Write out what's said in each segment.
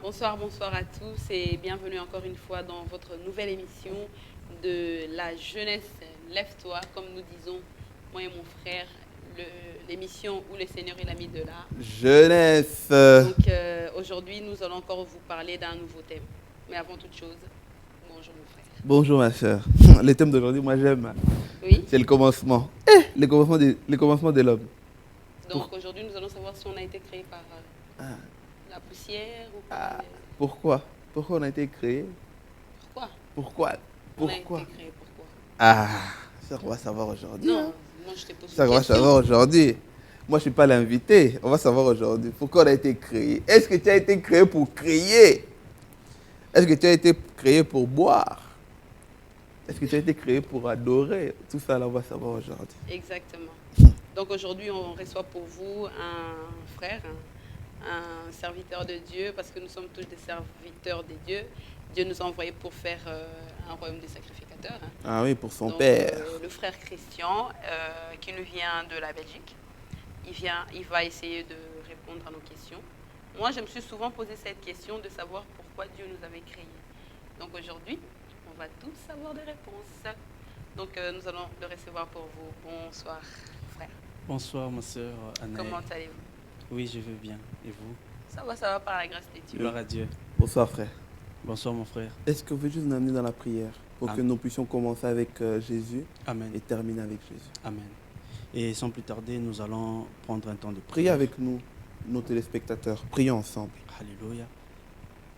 Bonsoir à tous et bienvenue encore une fois dans votre nouvelle émission de la jeunesse Lève-toi, comme nous disons, moi et mon frère, l'émission où le Seigneur est l'ami de la jeunesse. Donc aujourd'hui, nous allons encore vous parler d'un nouveau thème. Mais avant toute chose, bonjour mon frère. Bonjour ma soeur. Le thème d'aujourd'hui, moi j'aime. Oui. C'est le commencement. Le commencement de l'homme. Donc aujourd'hui, nous allons savoir si on a été créé par la poussière ou par... Pourquoi on a été créé? Pourquoi on a été créé, pourquoi? Ça on va savoir aujourd'hui. Non, moi je t'ai posé ça on va savoir aujourd'hui. Moi je suis pas l'invité. On va savoir aujourd'hui pourquoi on a été créé. Est-ce que tu as été créé pour crier? Est-ce que tu as été créé pour boire? Est-ce que tu as été créé pour adorer? Tout ça, là, on va savoir aujourd'hui. Exactement. Donc aujourd'hui, on reçoit pour vous un frère, un serviteur de Dieu, parce que nous sommes tous des serviteurs de Dieu. Dieu nous a envoyés pour faire un royaume des sacrificateurs. Ah oui, pour son Père. Le frère Christian, qui nous vient de la Belgique, il va essayer de répondre à nos questions. Moi, je me suis souvent posé cette question de savoir pourquoi Dieu nous avait créés. Donc aujourd'hui, on va tous savoir des réponses. Donc nous allons le recevoir pour vous. Bonsoir, frère. Bonsoir, ma soeur Anna. Comment allez-vous? Oui, je vais bien. Et vous? Ça va par la grâce de Dieu. Gloire à Dieu. Bonsoir, frère. Bonsoir, mon frère. Est-ce que vous pouvez juste nous amener dans la prière pour que nous puissions commencer avec Jésus. Amen. Et terminer avec Jésus. Amen. Et sans plus tarder, nous allons prendre un temps de prière. Priez avec nous, nos téléspectateurs. Prions ensemble. Alléluia.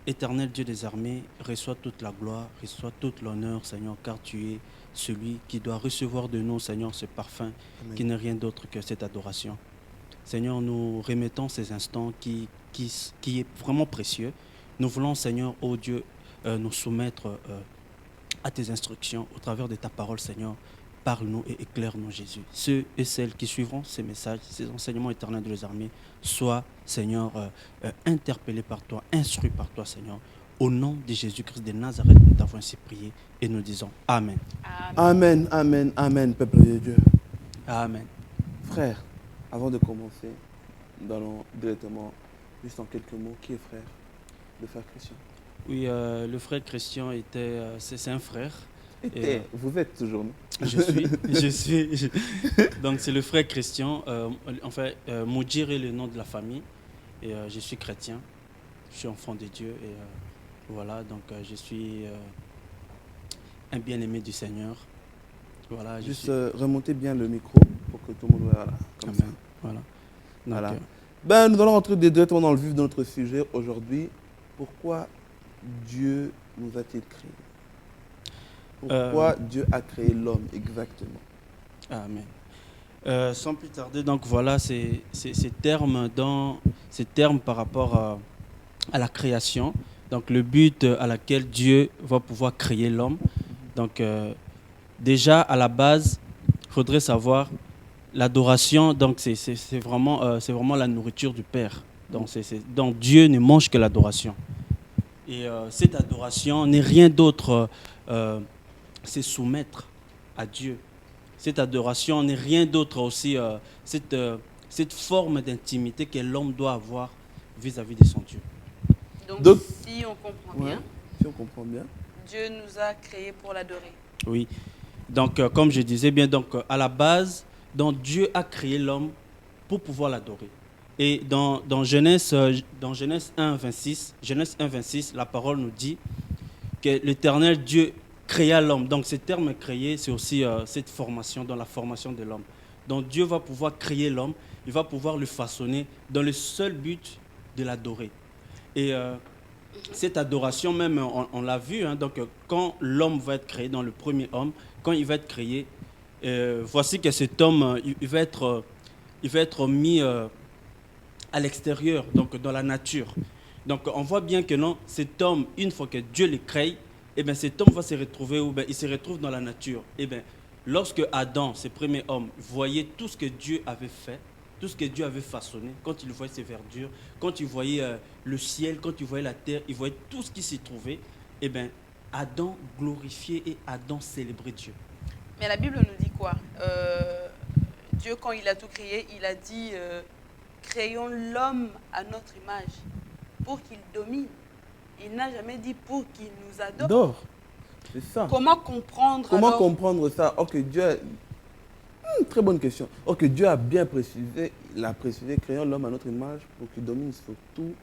Éternel Dieu des armées, reçois toute la gloire, reçois toute l'honneur, Seigneur, car tu es celui qui doit recevoir de nous, Seigneur, ce parfum. Amen. Qui n'est rien d'autre que cette adoration. Seigneur, nous remettons ces instants qui est vraiment précieux. Nous voulons, Seigneur, ô Dieu, nous soumettre à tes instructions au travers de ta parole, Seigneur. Parle-nous et éclaire-nous, Jésus. Ceux et celles qui suivront ces messages, ces enseignements éternels de les armées, soient, Seigneur, interpellés par toi, instruits par toi, Seigneur. Au nom de Jésus-Christ de Nazareth, nous t'avons ainsi prié et nous disons Amen. Amen, amen, amen, peuple de Dieu. Amen. Frère, avant de commencer, nous allons directement, juste en quelques mots, qui est frère? Le frère Christian. Oui, le frère Christian était, c'est un frère. Vous êtes toujours, non? Je suis. Donc c'est le frère Christian. Moudjir est le nom de la famille. Et je suis chrétien. Je suis enfant de Dieu. Et voilà, donc je suis un bien-aimé du Seigneur. Voilà, juste remontez bien le micro pour que tout le monde voit comme ça. Voilà. Donc, voilà. Nous allons rentrer directement dans le vif de notre sujet aujourd'hui. Pourquoi Dieu nous a-t-il créés? Pourquoi Dieu a créé l'homme exactement? Amen. Sans plus tarder, donc voilà ces termes par rapport à la création. Donc le but à laquelle Dieu va pouvoir créer l'homme. Donc déjà à la base, il faudrait savoir l'adoration. Donc c'est vraiment la nourriture du Père. Donc Dieu ne mange que l'adoration. Et cette adoration n'est rien d'autre. C'est soumettre à Dieu. Cette adoration n'est rien d'autre aussi, cette forme d'intimité que l'homme doit avoir vis-à-vis de son Dieu. Donc si on comprend bien, Dieu nous a créés pour l'adorer. Oui. Donc, comme je disais bien, donc, à la base, donc, Dieu a créé l'homme pour pouvoir l'adorer. Et dans Genèse 1, 26, la parole nous dit que l'Éternel Dieu créa l'homme. Donc, ce terme créer, c'est aussi cette formation, dans la formation de l'homme. Donc, Dieu va pouvoir créer l'homme, il va pouvoir le façonner dans le seul but de l'adorer. Et cette adoration, même, on l'a vu, hein, donc, quand l'homme va être créé, dans le premier homme, quand il va être créé, voici que cet homme, il va être mis à l'extérieur, donc dans la nature. Donc, on voit bien que non, cet homme, une fois que Dieu le crée, eh bien, cet homme va se retrouver où? Il se retrouve dans la nature. Eh bien, lorsque Adam, ce premier homme, voyait tout ce que Dieu avait fait, tout ce que Dieu avait façonné, quand il voyait ses verdures, quand il voyait le ciel, quand il voyait la terre, il voyait tout ce qui s'y trouvait, eh bien, Adam glorifiait et Adam célébrait Dieu. Mais la Bible nous dit quoi? Dieu, quand il a tout créé, il a dit créons l'homme à notre image pour qu'il domine. Il n'a jamais dit pour qu'il nous adore. Dors. C'est ça. Comment comprendre Comment alors comprendre ça? Ok, Dieu a... très bonne question. Ok, Dieu a bien précisé, il a précisé, créons l'homme à notre image pour qu'il domine sur toute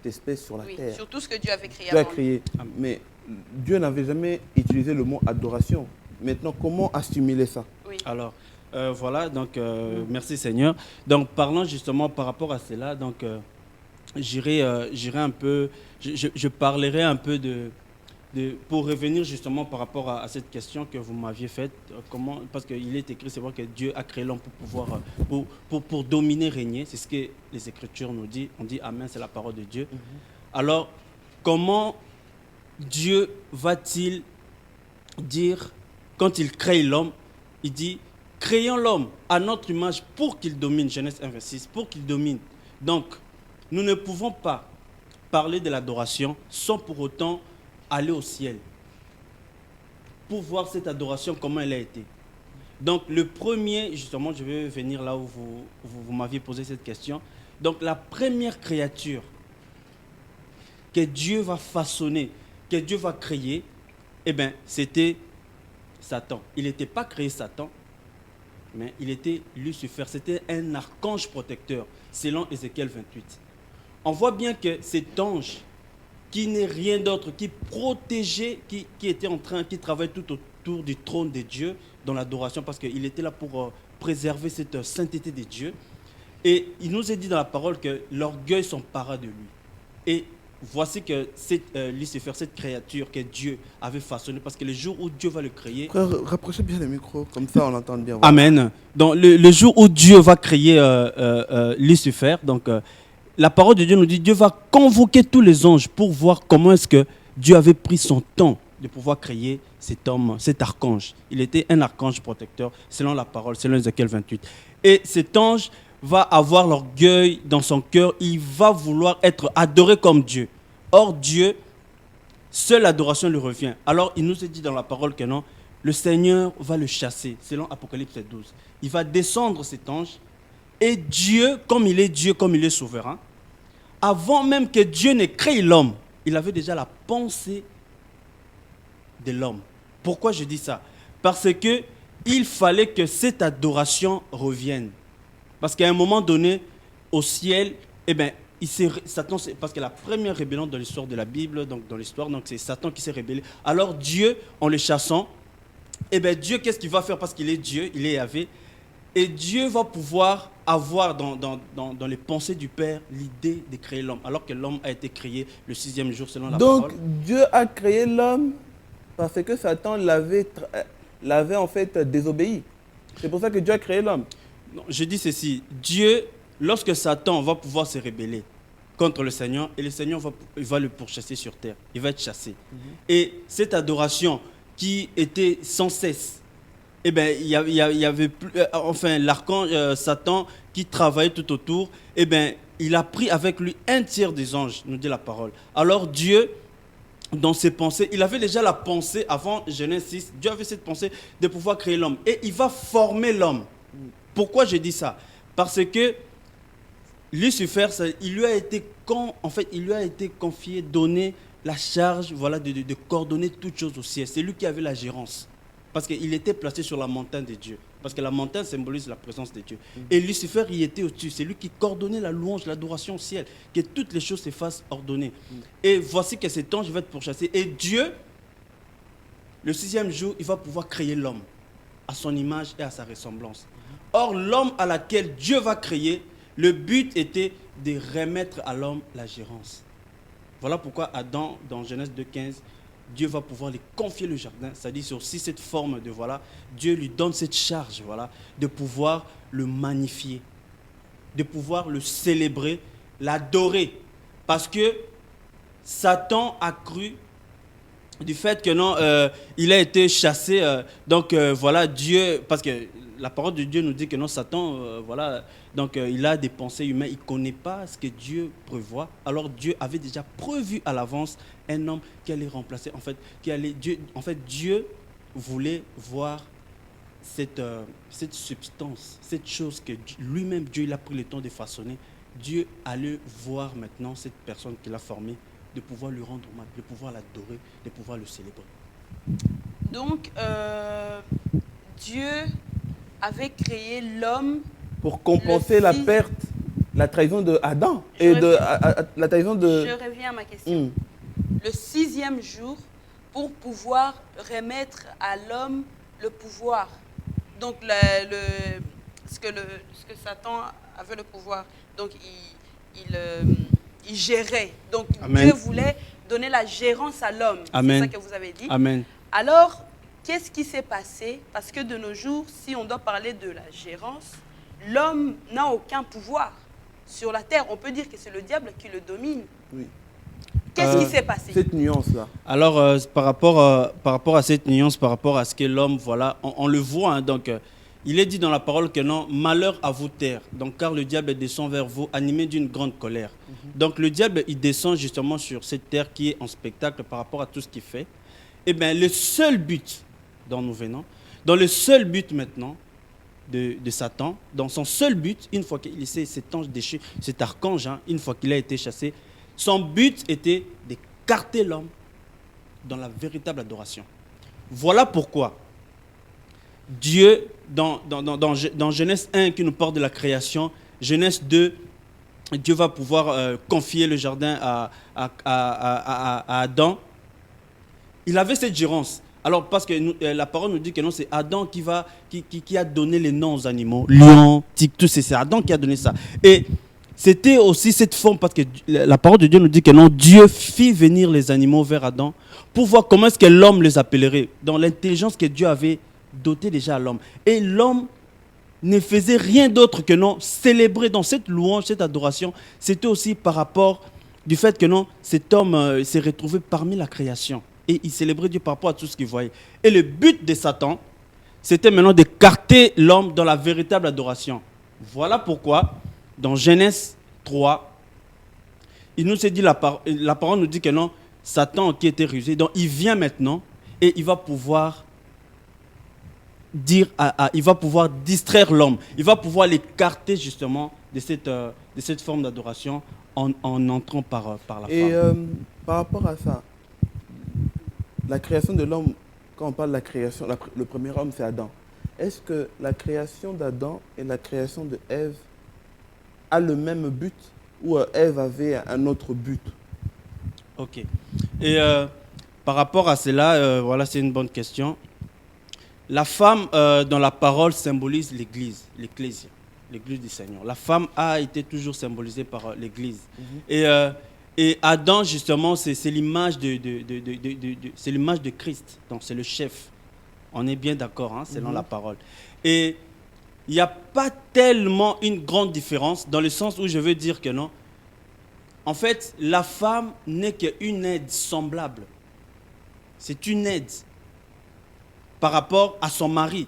espèce sur la Oui, terre. sur tout ce que Dieu avait créé Dieu a avant lui. créé. Mais Dieu n'avait jamais utilisé le mot adoration. Maintenant, comment assimiler ça? Oui. Alors, voilà, donc merci Seigneur. Donc, parlant justement par rapport à cela, donc j'irai un peu, je parlerai un peu pour revenir justement par rapport à cette question que vous m'aviez faite, comment, parce qu'il est écrit, c'est vrai que Dieu a créé l'homme pour pouvoir, pour dominer, régner, c'est ce que les Écritures nous disent, on dit Amen, c'est la parole de Dieu. Alors, comment Dieu va-t-il dire, quand il crée l'homme, il dit, créons l'homme à notre image pour qu'il domine, Genèse 1, 26, pour qu'il domine. Donc, nous ne pouvons pas parler de l'adoration sans pour autant aller au ciel, pour voir cette adoration, comment elle a été. Donc, le premier, justement, je vais venir là où vous m'aviez posé cette question. Donc, la première créature que Dieu va façonner, que Dieu va créer, eh bien, c'était Satan. Il n'était pas créé Satan, mais il était Lucifer. C'était un archange protecteur, selon Ézéchiel 28. On voit bien que cet ange, qui n'est rien d'autre, qui protégeait, qui était en train, qui travaillait tout autour du trône de Dieu dans l'adoration, parce qu'il était là pour préserver cette sainteté de Dieu. Et il nous est dit dans la parole que l'orgueil s'empara de lui. Et voici que Lucifer, cette créature que Dieu avait façonnée, parce que le jour où Dieu va le créer... Frère, rapprochez bien le micro, comme ça on l'entend bien. Voilà. Amen. Donc le jour où Dieu va créer Lucifer, donc... la parole de Dieu nous dit, Dieu va convoquer tous les anges pour voir comment est-ce que Dieu avait pris son temps de pouvoir créer cet homme, cet archange. Il était un archange protecteur, selon la parole, selon Ézéchiel 28. Et cet ange va avoir l'orgueil dans son cœur, il va vouloir être adoré comme Dieu. Or, Dieu, seule l'adoration lui revient. Alors, il nous est dit dans la parole que non, le Seigneur va le chasser, selon Apocalypse 12. Il va descendre cet ange. Et Dieu, comme il est souverain, avant même que Dieu n'ait créé l'homme, il avait déjà la pensée de l'homme. Pourquoi je dis ça? Parce qu'il fallait que cette adoration revienne. Parce qu'à un moment donné, au ciel, eh bien, Satan, parce que la première rébellion dans l'histoire de la Bible, donc dans l'histoire, donc c'est Satan qui s'est rébellé. Alors Dieu, en le chassant, eh bien Dieu, qu'est-ce qu'il va faire? Parce qu'il est Dieu, il est Yahvé. Et Dieu va pouvoir avoir dans les pensées du Père l'idée de créer l'homme, alors que l'homme a été créé le 6e jour selon la parole. Donc Dieu a créé l'homme parce que Satan l'avait en fait désobéi. C'est pour ça que Dieu a créé l'homme. Non, je dis ceci, Dieu, lorsque Satan va pouvoir se rebeller contre le Seigneur, et le Seigneur va le pourchasser sur terre, il va être chassé. Et cette adoration qui était sans cesse, eh bien, il y avait plus, enfin, l'archange Satan qui travaillait tout autour, eh bien, il a pris avec lui un tiers des anges, nous dit la parole. Alors Dieu, dans ses pensées, il avait déjà la pensée, avant Genèse 6, Dieu avait cette pensée de pouvoir créer l'homme. Et il va former l'homme. Pourquoi je dis ça? Parce que Lucifer, il lui a été confié, donné la charge, voilà, de coordonner toutes choses au ciel. C'est lui qui avait la gérance. Parce qu'il était placé sur la montagne de Dieu. Parce que la montagne symbolise la présence de Dieu. Et Lucifer y était au-dessus. C'est lui qui coordonnait la louange, l'adoration au ciel. Que toutes les choses se fassent ordonner. Et voici que cet ange va être pourchassé. Et Dieu, le 6e jour, il va pouvoir créer l'homme à son image et à sa ressemblance. Or, l'homme à laquelle Dieu va créer, le but était de remettre à l'homme la gérance. Voilà pourquoi Adam, dans Genèse 2,15, Dieu va pouvoir lui confier le jardin. C'est-à-dire, c'est aussi cette forme de, voilà, Dieu lui donne cette charge, voilà, de pouvoir le magnifier, de pouvoir le célébrer, l'adorer. Parce que Satan a cru du fait que non, il a été chassé. Voilà, Dieu, parce que la parole de Dieu nous dit que non, Satan, voilà, donc il a des pensées humaines, il ne connaît pas ce que Dieu prévoit. Alors Dieu avait déjà prévu à l'avance un homme qui allait remplacer, Dieu voulait voir cette substance, cette chose que lui-même, Dieu, il a pris le temps de façonner. Dieu allait voir maintenant cette personne qu'il a formée de pouvoir lui rendre hommage, de pouvoir l'adorer, de pouvoir le célébrer. Donc, Dieu avait créé l'homme Pour compenser la fils- perte, la trahison de Adam Je et reviens. la trahison de... Je reviens à ma question. Le 6e jour, pour pouvoir remettre à l'homme le pouvoir. Donc, ce que Satan avait le pouvoir. Donc, il gérait. Donc, Amen. Dieu voulait donner la gérance à l'homme. C'est Amen. ça que vous avez dit. Amen. Alors, qu'est-ce qui s'est passé? Parce que de nos jours, si on doit parler de la gérance, l'homme n'a aucun pouvoir sur la terre. On peut dire que c'est le diable qui le domine. Oui. Qu'est-ce qui s'est passé? Cette nuance-là. Alors, par rapport à cette nuance, par rapport à ce que l'homme, voilà, on le voit. Hein, donc, il est dit dans la parole que non, malheur à vous terre. Donc, car le diable descend vers vous, animé d'une grande colère. Donc, le diable, il descend justement sur cette terre qui est en spectacle par rapport à tout ce qu'il fait. Eh bien, le seul but dont nous venons, dans le seul but maintenant de Satan, dans son seul but, une fois qu'il essaie cet ange déchu, cet archange, hein, une fois qu'il a été chassé, son but était d'écarter l'homme dans la véritable adoration. Voilà pourquoi Dieu, dans Genèse 1 qui nous parle de la création, Genèse 2, Dieu va pouvoir confier le jardin à Adam. Il avait cette gérance. Alors, parce que la parole nous dit que non, c'est Adam qui a donné les noms aux animaux. Lion, tigre, tout c'est Adam qui a donné ça. Et c'était aussi cette forme, parce que la parole de Dieu nous dit que non, Dieu fit venir les animaux vers Adam pour voir comment est-ce que l'homme les appellerait, dans l'intelligence que Dieu avait dotée déjà à l'homme. Et l'homme ne faisait rien d'autre que non, célébrer dans cette louange, cette adoration. C'était aussi par rapport du fait que non, cet homme s'est retrouvé parmi la création. Et il célébrait Dieu par rapport à tout ce qu'il voyait. Et le but de Satan, c'était maintenant d'écarter l'homme dans la véritable adoration. Voilà pourquoi, dans Genèse 3, il nous s'est dit, la parole nous dit que non, Satan qui était rusé, donc il vient maintenant et il va pouvoir il va pouvoir distraire l'homme, il va pouvoir l'écarter justement de cette forme d'adoration en entrant par la Et femme. par rapport à ça, la création de l'homme, quand on parle de la création, le premier homme c'est Adam. Est-ce que la création d'Adam et la création de Ève a le même but ou Ève avait un autre but? Ok. Et par rapport à cela, voilà, c'est une bonne question. La femme, dans la parole, symbolise l'Église, l'Ecclésia, l'Église du Seigneur. La femme a été toujours symbolisée par l'Église. Et Adam, justement, c'est l'image c'est l'image de Christ. Donc, c'est le chef. On est bien d'accord, hein, selon la parole. Et il n'y a pas tellement une grande différence, dans le sens où je veux dire que non. En fait, la femme n'est qu'une aide semblable. C'est une aide par rapport à son mari.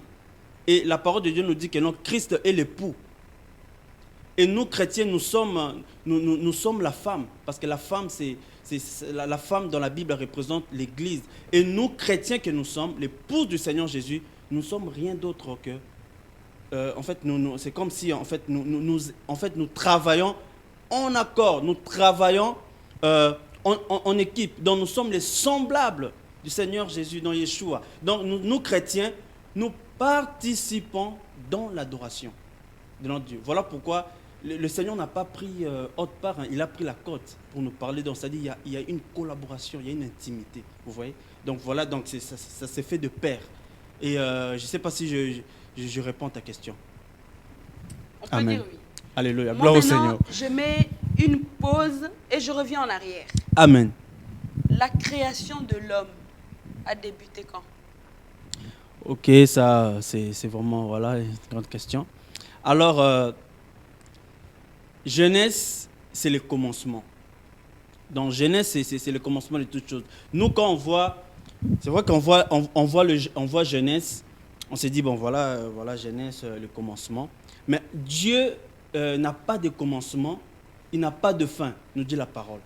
Et la parole de Dieu nous dit que non, Christ est l'époux. Et nous, chrétiens, nous sommes la femme. Parce que la femme, la femme dans la Bible représente l'Église. Et nous, chrétiens que nous sommes, l'épouse du Seigneur Jésus, nous ne sommes rien d'autre que... en fait, c'est comme si nous travaillons en accord, nous travaillons en équipe. Donc nous sommes les semblables du Seigneur Jésus, dans Yeshua. Donc nous chrétiens, nous participons dans l'adoration de notre Dieu. Voilà pourquoi le Seigneur n'a pas pris haute part, hein, il a pris la côte pour nous parler. Donc c'est-à-dire il y a une collaboration, il y a une intimité, vous voyez. Donc voilà, donc ça s'est fait de pair. Et je ne sais pas si je réponds à ta question. On peut Amen. dire oui. Alléluia, Moi, gloire au maintenant, Seigneur. je mets une pause et je reviens en arrière. Amen. La création de l'homme a débuté quand? Ok, ça c'est vraiment voilà, une grande question. Alors, Genèse, c'est le commencement. Dans Genèse, c'est le commencement de toutes choses. Nous, quand on voit, c'est vrai qu'on voit, on voit Genèse, on s'est dit, bon voilà, voilà Genèse, le commencement. Mais Dieu n'a pas de commencement, il n'a pas de fin, nous dit la parole.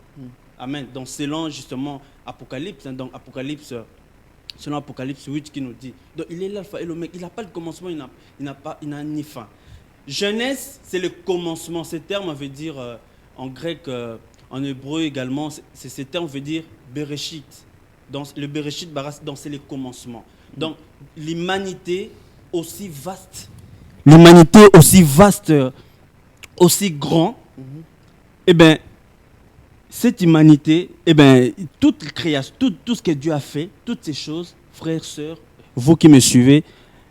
Amen. Donc selon justement Apocalypse, hein, donc Apocalypse, selon Apocalypse 8 qui nous dit, donc il est l'alpha et l'oméga, il n'a pas de commencement, il n'a ni fin. Genèse, c'est le commencement. Ce terme veut dire en grec en hébreu également, ce terme veut dire Bereshit. Le Bereshit bara, donc c'est les commencements. Donc l'humanité aussi vaste, aussi grand, eh bien, cette humanité, eh bien, toute création, tout ce que Dieu a fait, toutes ces choses, frères, sœurs, vous qui me suivez,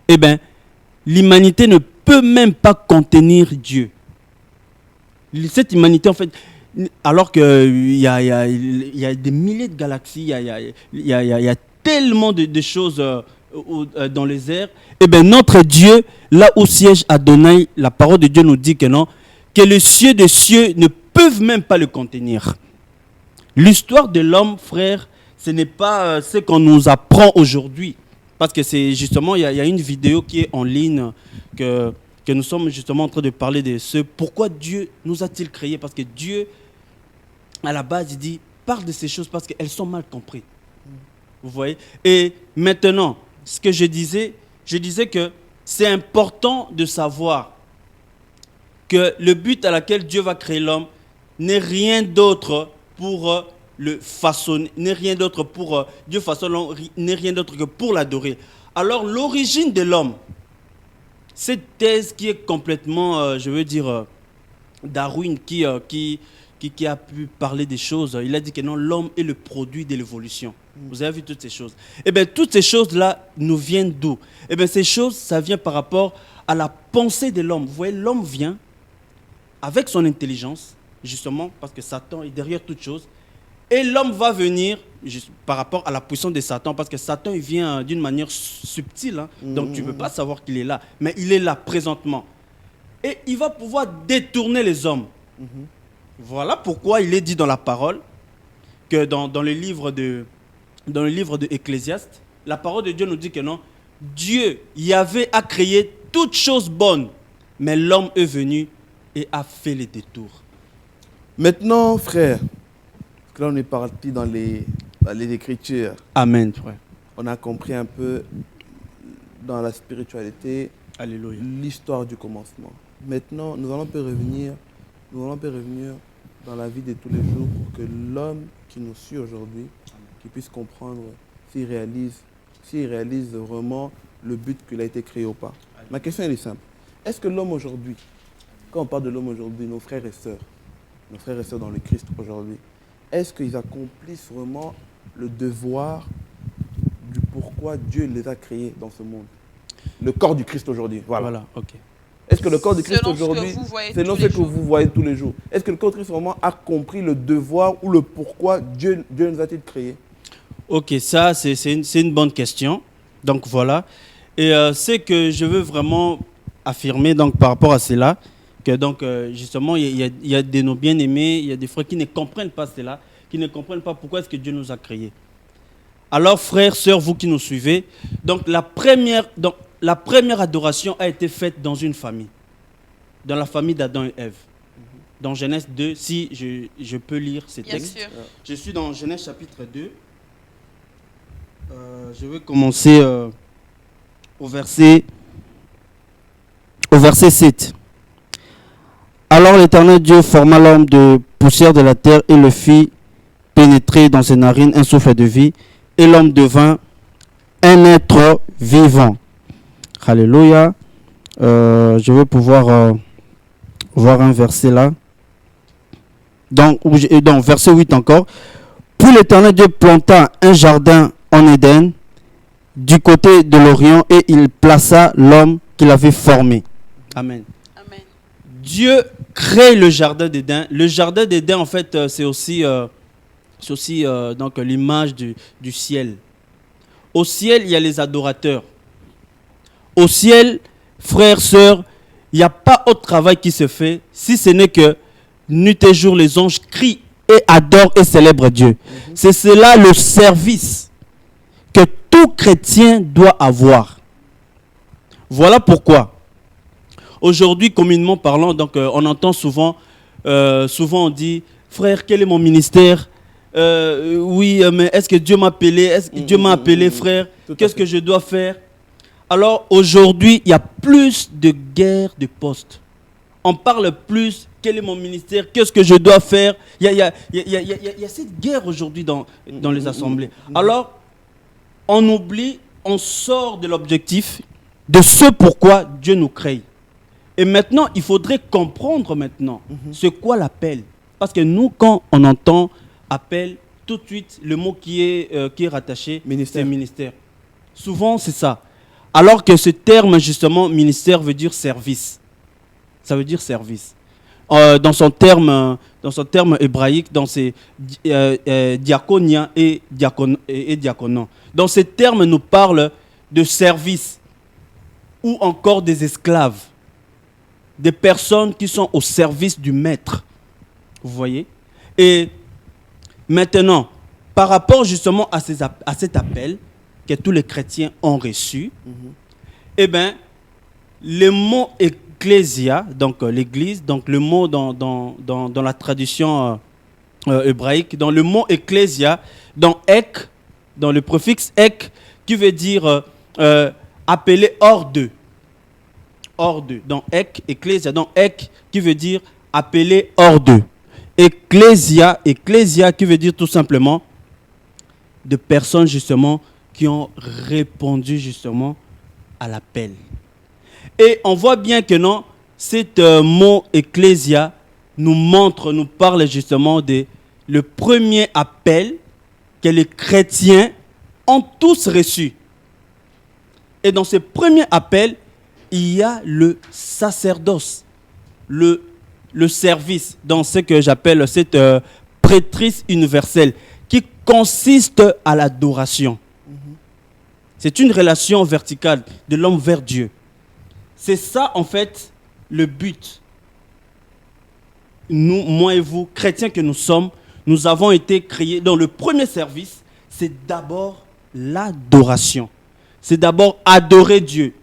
eh bien, l'humanité ne peut même pas contenir Dieu. Cette humanité, en fait, alors qu'il y a des milliers de galaxies, il y a tellement de choses dans les airs, eh bien, notre Dieu, là où siège Adonai, la parole de Dieu nous dit que non, que les cieux des cieux ne peuvent même pas le contenir. L'histoire de l'homme, frère, ce n'est pas ce qu'on nous apprend aujourd'hui. Parce que c'est justement, il y a une vidéo qui est en ligne que nous sommes justement en train de parler de ce pourquoi Dieu nous a-t-il créés. Parce que Dieu, à la base, il dit, parle de ces choses parce qu'elles sont mal comprises. Vous voyez? Et maintenant, ce que je disais que c'est important de savoir que le but à laquelle Dieu va créer l'homme n'est rien d'autre pour le façonner, n'est rien d'autre pour Dieu façonne l'homme, n'est rien d'autre que pour l'adorer. Alors l'origine de l'homme, cette thèse qui est complètement, je veux dire, Darwin qui a pu parler des choses, il a dit que non, l'homme est le produit de l'évolution. Vous avez vu toutes ces choses. Eh bien, toutes ces choses-là nous viennent d'où? Eh bien, ces choses, ça vient par rapport à la pensée de l'homme. Vous voyez, l'homme vient avec son intelligence, justement, parce que Satan est derrière toute chose. Et l'homme va venir par rapport à la puissance de Satan, parce que Satan il vient d'une manière subtile, hein, donc tu ne peux pas savoir qu'il est là, mais il est là présentement. Et il va pouvoir détourner les hommes. Voilà pourquoi il est dit dans la parole, que dans le livre de Ecclésiaste, la parole de Dieu nous dit que non, Dieu, Yahvé a créé toutes choses bonnes, mais l'homme est venu et a fait les détours. Maintenant, frère, parce que là on est parti dans les Écritures. Amen, frère. On a compris un peu dans la spiritualité, Alléluia, l'histoire du commencement. Maintenant, nous allons un peu revenir dans la vie de tous les jours pour que l'homme qui nous suit aujourd'hui, qui puisse comprendre s'il réalise vraiment le but qu'il a été créé ou pas. Ma question elle est simple. Est-ce que l'homme aujourd'hui, quand on parle de l'homme aujourd'hui, nos frères et sœurs dans le Christ aujourd'hui, est-ce qu'ils accomplissent vraiment le devoir du pourquoi Dieu les a créés dans ce monde? Le corps du Christ aujourd'hui, voilà. Ok. Est-ce que le corps du Christ aujourd'hui, selon ce que vous voyez tous les jours, est-ce que le corps du Christ vraiment a compris le devoir ou le pourquoi Dieu nous a-t-il créés? Ok, ça c'est une bonne question. Donc voilà. Et c'est que je veux vraiment affirmer donc, par rapport à cela, que donc, justement, il y a de nos bien-aimés, il y a des frères qui ne comprennent pas cela, qui ne comprennent pas pourquoi est-ce que Dieu nous a créés. Alors, frères, sœurs, vous qui nous suivez, donc la première adoration a été faite dans une famille, dans la famille d'Adam et Ève. Dans Genèse 2, si je peux lire ces textes. Bien sûr. Je suis dans Genèse chapitre 2. Je vais commencer au verset 7. Alors l'Éternel Dieu forma l'homme de poussière de la terre et le fit pénétrer dans ses narines un souffle de vie, et l'homme devint un être vivant. Alléluia. Je vais pouvoir voir un verset là. Dans verset 8 encore. Puis l'Éternel Dieu planta un jardin en Éden, du côté de l'Orient, et il plaça l'homme qu'il avait formé. Amen. Amen. Dieu crée le jardin d'Éden. Le jardin d'Éden, en fait, c'est aussi donc, l'image du ciel. Au ciel, il y a les adorateurs. Au ciel, frères, sœurs, il n'y a pas autre travail qui se fait, si ce n'est que nuit et jour, les anges crient et adorent et célèbrent Dieu. C'est cela le service que tout chrétien doit avoir. Voilà pourquoi. Aujourd'hui, communément parlant, donc, on entend souvent on dit, frère, quel est mon ministère? Oui, mais est-ce que Dieu m'a appelé? Est-ce que Dieu m'a appelé, frère? Qu'est-ce que je dois faire? Alors, aujourd'hui, il y a plus de guerre de postes. On parle plus, quel est mon ministère, qu'est-ce que je dois faire. Il y a cette guerre aujourd'hui dans les assemblées. Alors, on oublie, on sort de l'objectif de ce pourquoi Dieu nous crée. Et maintenant, il faudrait comprendre maintenant c'est quoi l'appel. Parce que nous, quand on entend appel, tout de suite, le mot qui est rattaché, Ministère. c'est ministère. Souvent, c'est ça. Alors que ce terme, justement, ministère veut dire service. Ça veut dire service. Dans son terme hébraïque, dans ses diaconia et diaconon. Dans ces termes, nous parle de service ou encore des esclaves, des personnes qui sont au service du maître. Vous voyez? Et maintenant, par rapport justement à cet appel que tous les chrétiens ont reçu, eh bien, le mot ecclésia, donc l'église, donc le mot dans la tradition hébraïque, dans le mot ecclésia, dans ek, dans le préfixe ek, qui veut dire appelé hors d'eux. Hors d'eux. Dans ek, ecclésia, dans ek, qui veut dire appelé hors d'eux. Ecclésia qui veut dire tout simplement de personnes justement qui ont répondu justement à l'appel. Et on voit bien que non, cet mot ecclésia nous parle justement de le premier appel que les chrétiens ont tous reçu. Et dans ce premier appel, il y a le sacerdoce, le service, dans ce que j'appelle cette prêtrise universelle, qui consiste à l'adoration. C'est une relation verticale de l'homme vers Dieu. C'est ça, en fait, le but. Nous, moi et vous, chrétiens que nous sommes, nous avons été créés dans le premier service, c'est d'abord l'adoration. C'est d'abord adorer Dieu.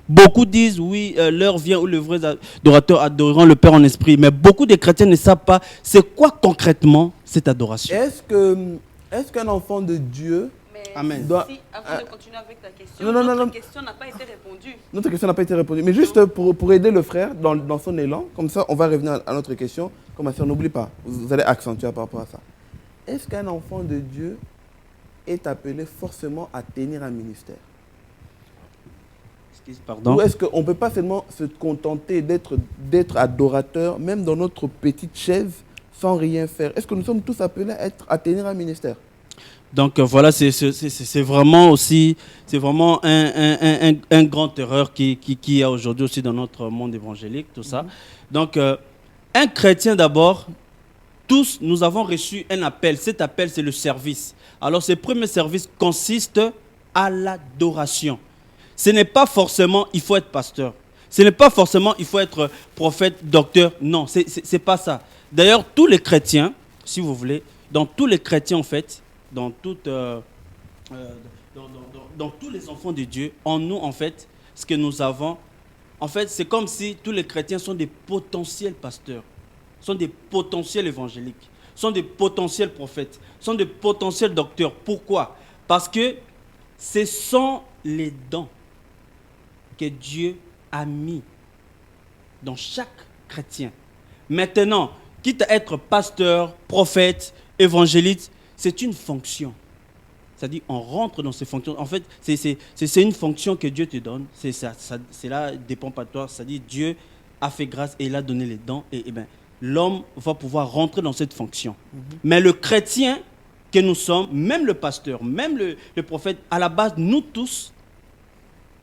Beaucoup disent, oui, l'heure vient où les vrais adorateurs adoreront le Père en esprit. Mais beaucoup de chrétiens ne savent pas c'est quoi concrètement cette adoration. Est-ce qu'un enfant de Dieu... Amen. Si, avant de continuer avec ta question, notre question n'a pas été répondue. Notre question n'a pas été répondue. Mais juste pour aider le frère dans son élan, comme ça, on va revenir à notre question. Comme ça, n'oublie pas, vous allez accentuer par rapport à ça. Est-ce qu'un enfant de Dieu est appelé forcément à tenir un ministère? Pardon? Ou est-ce qu'on ne peut pas seulement se contenter d'être adorateur, même dans notre petite chaise, sans rien faire? Est-ce que nous sommes tous appelés à tenir un ministère? Donc voilà, c'est vraiment aussi, c'est vraiment un grand erreur qui y a aujourd'hui aussi dans notre monde évangélique, tout ça. Donc un chrétien d'abord, tous nous avons reçu un appel. Cet appel, c'est le service. Alors ce premier service consiste à l'adoration. Ce n'est pas forcément il faut être pasteur. Ce n'est pas forcément il faut être prophète, docteur. Non, c'est pas ça. D'ailleurs, tous les chrétiens, si vous voulez, dans tous les chrétiens en fait, dans tous les enfants de Dieu, en nous, en fait, ce que nous avons, en fait, c'est comme si tous les chrétiens sont des potentiels pasteurs, sont des potentiels évangéliques, sont des potentiels prophètes, sont des potentiels docteurs. Pourquoi? Parce que ce sont les dons que Dieu a mis dans chaque chrétien. Maintenant, quitte à être pasteur, prophète, évangéliste, c'est une fonction. C'est-à-dire, on rentre dans ces fonctions. En fait, c'est une fonction que Dieu te donne. Cela ne dépend pas de toi. C'est-à-dire, Dieu a fait grâce et il a donné les dons. Et ben, l'homme va pouvoir rentrer dans cette fonction. Mais le chrétien que nous sommes, même le pasteur, même le prophète, à la base, nous tous,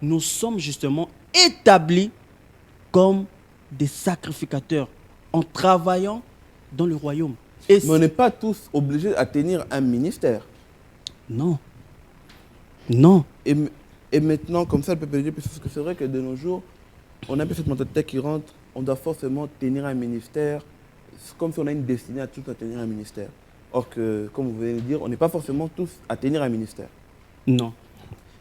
nous sommes justement établis comme des sacrificateurs en travaillant dans le royaume. Mais on n'est pas tous obligés à tenir un ministère. Non. Non. Et maintenant, comme ça, le peuple de Dieu, parce que c'est vrai que de nos jours, on a un peu cette mentalité qui rentre, on doit forcément tenir un ministère. C'est comme si on a une destinée à tous à tenir un ministère. Or que, comme vous venez de dire, on n'est pas forcément tous à tenir un ministère. Non.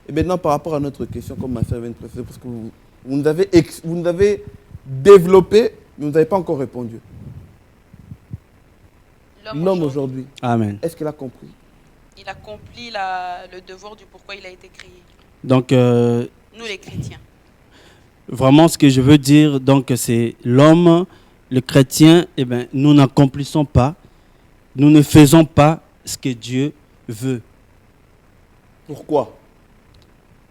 Et maintenant, par rapport à notre question, comme ma soeur vient de préciser, parce que vous nous avez développé, mais vous n'avez pas encore répondu. L'homme aujourd'hui, Amen. est-ce qu'il a compris? Il accomplit le devoir du pourquoi il a été créé. Donc, Nous les chrétiens. Vraiment, ce que je veux dire, donc, c'est l'homme, le chrétien, eh ben, nous n'accomplissons pas, nous ne faisons pas ce que Dieu veut. Pourquoi?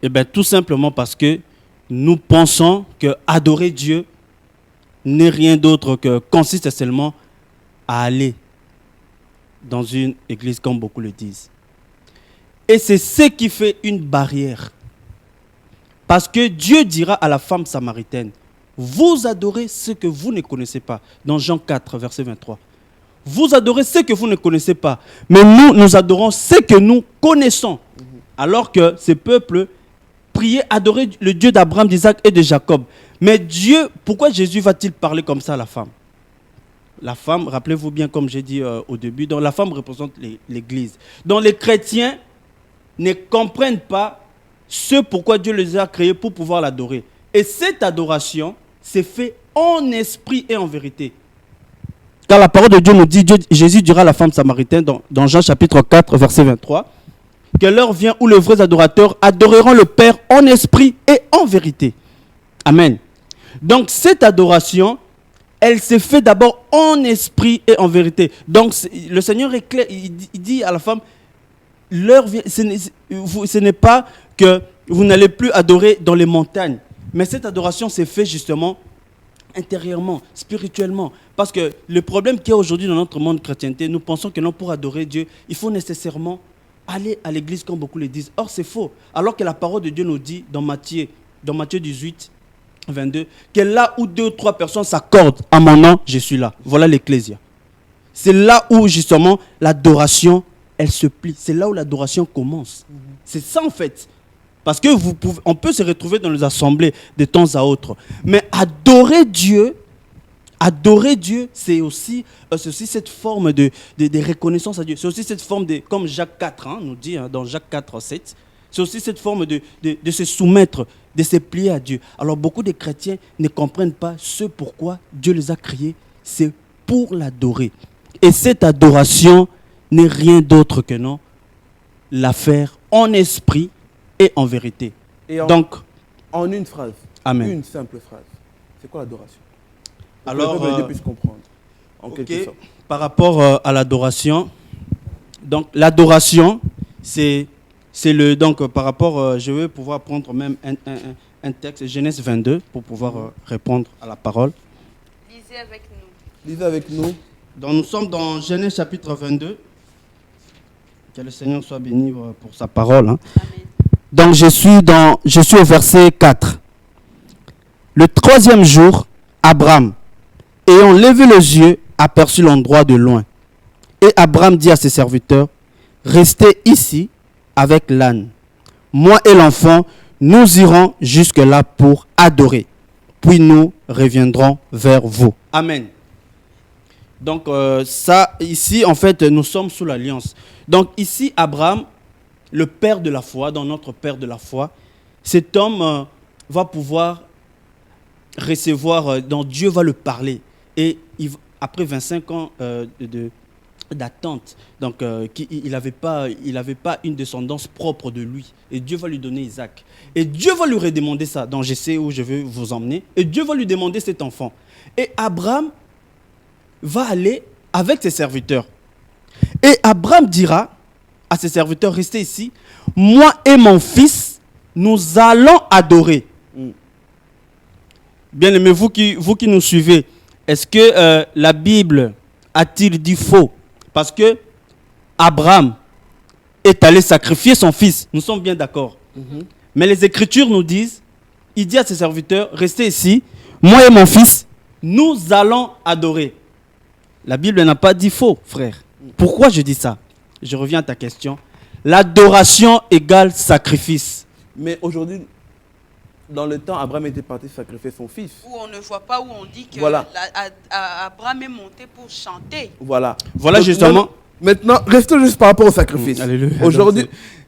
Eh bien, tout simplement parce que nous pensons que adorer Dieu n'est rien d'autre que consiste seulement à aller dans une église, comme beaucoup le disent. Et c'est ce qui fait une barrière. Parce que Dieu dira à la femme samaritaine, vous adorez ce que vous ne connaissez pas. Dans Jean 4, verset 23. Vous adorez ce que vous ne connaissez pas. Mais nous adorons ce que nous connaissons. Alors que ce peuple priait, adorait le Dieu d'Abraham, d'Isaac et de Jacob. Mais Dieu, pourquoi Jésus va-t-il parler comme ça à la femme? La femme, rappelez-vous bien, comme j'ai dit au début, donc la femme représente l'Église. Donc les chrétiens ne comprennent pas ce pourquoi Dieu les a créés pour pouvoir l'adorer. Et cette adoration s'est faite en esprit et en vérité. Car la parole de Dieu nous dit, Jésus dira à la femme samaritaine dans Jean chapitre 4, verset 23, que l'heure vient où les vrais adorateurs adoreront le Père en esprit et en vérité. Amen. Donc cette adoration, elle s'est faite d'abord en esprit et en vérité. Donc le Seigneur est clair, il dit à la femme, l'heure vient, ce n'est pas que vous n'allez plus adorer dans les montagnes, mais cette adoration s'est faite justement intérieurement, spirituellement. Parce que le problème qu'il y a aujourd'hui dans notre monde chrétienté, nous pensons que non, pour adorer Dieu, il faut nécessairement aller à l'église comme beaucoup le disent. Or, c'est faux. Alors que la parole de Dieu nous dit dans Matthieu 18, 22, que là où 2 ou 3 personnes s'accordent à mon nom, je suis là. Voilà l'ecclésia. C'est là où justement l'adoration, elle se plie. C'est là où l'adoration commence. C'est ça en fait. Parce que on peut se retrouver dans les assemblées de temps à autre. Mais adorer Dieu, c'est aussi cette forme de reconnaissance à Dieu. C'est aussi cette forme de, comme Jacques 4 nous dit, dans Jacques 4, 7, c'est aussi cette forme de se soumettre, de se plier à Dieu. Alors beaucoup de chrétiens ne comprennent pas ce pourquoi Dieu les a créés. C'est pour l'adorer. Et cette adoration n'est rien d'autre que non, la faire en esprit et en vérité. Et donc, en une phrase, amen. Une simple phrase, c'est quoi l'adoration? Alors, que le peuple puisse comprendre, en quelque sorte. Par rapport à l'adoration, donc l'adoration, c'est le, donc par rapport, je vais pouvoir prendre même un texte, Genèse 22, pour pouvoir répondre à la parole. Lisez avec nous. Lisez avec nous. Donc nous sommes dans Genèse chapitre 22. Que le Seigneur soit béni pour sa parole. Amen. Donc je suis au verset 4. Le 3e jour, Abraham, ayant levé les yeux, aperçut l'endroit de loin. Et Abraham dit à ses serviteurs, restez ici avec l'âne. Moi et l'enfant, nous irons jusque-là pour adorer. Puis nous reviendrons vers vous. Amen. Donc ça, ici, en fait, nous sommes sous l'alliance. Donc ici, Abraham, le père de la foi, dans notre père de la foi, cet homme va pouvoir recevoir, donc Dieu va le parler. Et après 25 ans d'attente, donc il n'avait pas une descendance propre de lui. Et Dieu va lui donner Isaac. Et Dieu va lui redemander ça. Donc je sais où je veux vous emmener. Et Dieu va lui demander cet enfant. Et Abraham va aller avec ses serviteurs. Et Abraham dira à ses serviteurs, restez ici, moi et mon fils, nous allons adorer. Bien-aimés, vous qui nous suivez, est-ce que la Bible a-t-il dit faux? Parce que Abraham est allé sacrifier son fils. Nous sommes bien d'accord. Mais les Écritures nous disent, il dit à ses serviteurs, restez ici, moi et mon fils, nous allons adorer. La Bible n'a pas dit faux, frère. Pourquoi je dis ça? Je reviens à ta question. L'adoration égale sacrifice. Mais aujourd'hui, dans le temps, Abraham était parti sacrifier son fils. Où on ne voit pas, où on dit que voilà. Abraham est monté pour chanter. Voilà. Voilà. Donc, justement. Maintenant, restons juste par rapport au sacrifice. Alléluia.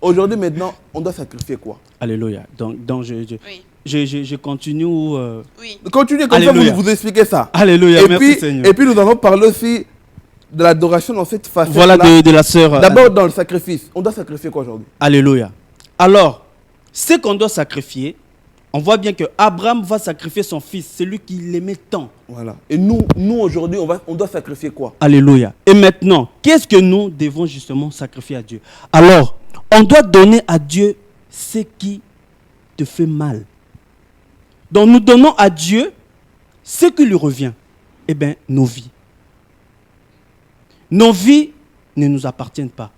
Aujourd'hui, maintenant, on doit sacrifier quoi? Alléluia. Donc je continue. Oui. Continuez comme ça, vous expliquez ça. Alléluia. Merci Seigneur. Et puis nous allons parler aussi de l'adoration dans cette facette. Voilà de la sœur. D'abord dans le sacrifice. On doit sacrifier quoi aujourd'hui? Alléluia. Alors, ce qu'on doit sacrifier, On voit bien que Abraham va sacrifier son fils, celui qu'il aimait tant. Voilà. Et nous aujourd'hui, on doit sacrifier quoi? Alléluia. Et maintenant, qu'est-ce que nous devons justement sacrifier à Dieu? Alors, on doit donner à Dieu ce qui te fait mal. Donc, nous donnons à Dieu ce qui lui revient. Eh bien, nos vies. Nos vies ne nous appartiennent pas.